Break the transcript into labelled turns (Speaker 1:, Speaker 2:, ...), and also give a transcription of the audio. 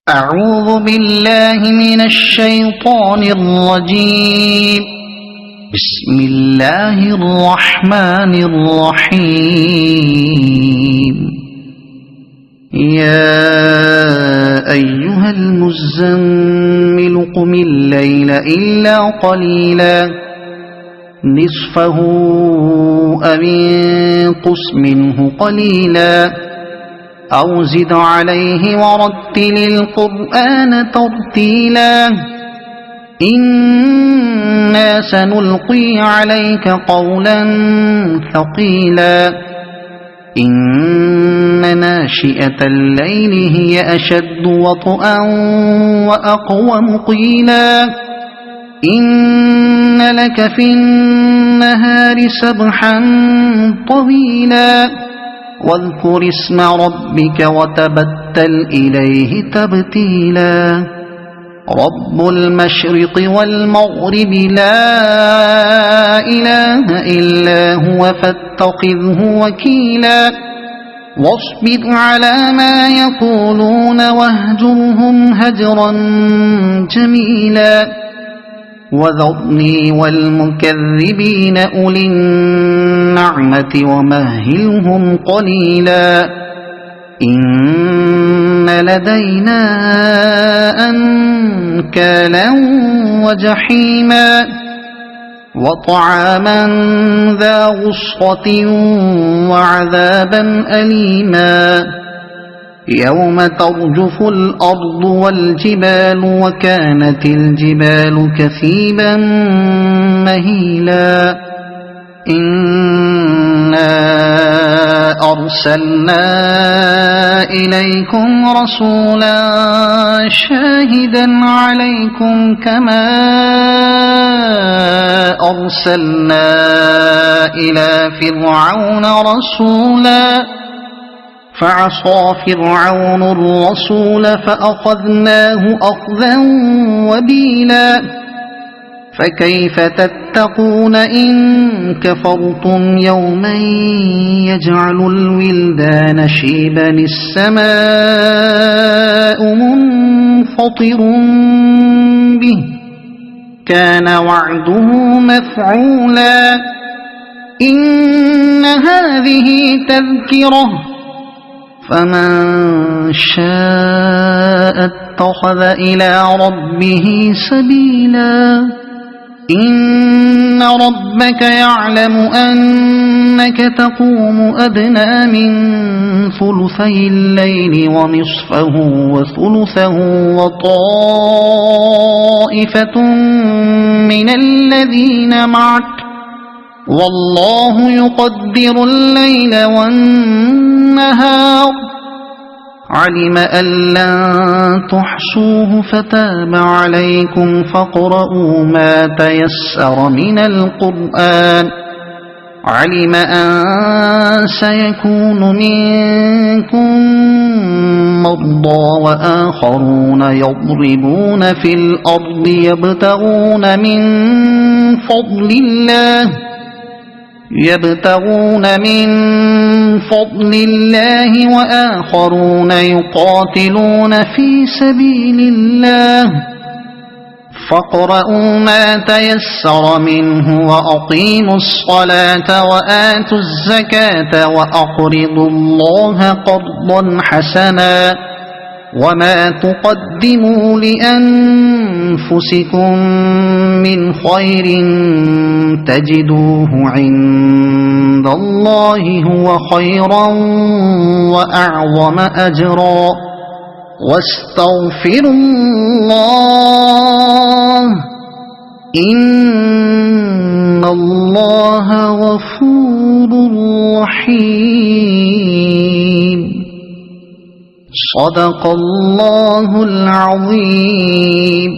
Speaker 1: أعوذ بالله من الشيطان الرجيم. بسم الله الرحمن الرحيم. يا أيها المزمل قم الليل إلا قليلا نصفه أو انقص منه قليلا أو زد عليه ورتل القرآن ترتيلا إنا سنلقي عليك قولا ثقيلا إن ناشئة الليل هي أشد وطئا وأقوم قيلا إن لك في النهار سبحا طويلا واذكر اسم ربك وتبتل إليه تبتيلا رب المشرق والمغرب لا إله إلا هو فاتخذه وكيلا واصبر على ما يقولون واهجرهم هجرا جميلا وذرني والمكذبين أولي النعمة ومهلهم قليلا إن لدينا أنكالا وجحيما وطعاما ذا غصة وعذابا أليما يوم ترجف الأرض والجبال وكانت الجبال كثيبا مهيلا إنا أرسلنا إليكم رسولا شاهدا عليكم كما أرسلنا إلى فرعون رسولا فعصى فرعون الرسول فأخذناه أخذا وبيلا فكيف تتقون إن كفرتم يوما يجعل الولدان شيبا السماء منفطر به كان وعده مفعولا إن هذه تذكرة فمن شاء اتخذ إلى ربه سبيلا إن ربك يعلم أنك تقوم أدنى من ثلثي الليل ونصفه وثلثه وطائفة من الذين معك والله يقدر الليل والنهار علم أن لن تحصوه فتاب عليكم فاقرؤوا ما تيسر من القرآن علم أن سيكون منكم مرضى وآخرون يضربون في الأرض يبتغون من فضل الله وآخرون يقاتلون في سبيل الله فاقرؤوا ما تيسر منه وأقيموا الصلاة وآتوا الزكاة وأقرضوا الله قرضا حسنا وما تقدموا لأنفسكم من خير تجدوه عند الله هو خيرا وأعظم أجرا واستغفروا الله إن الله غفور رحيم صدق الله العظيم.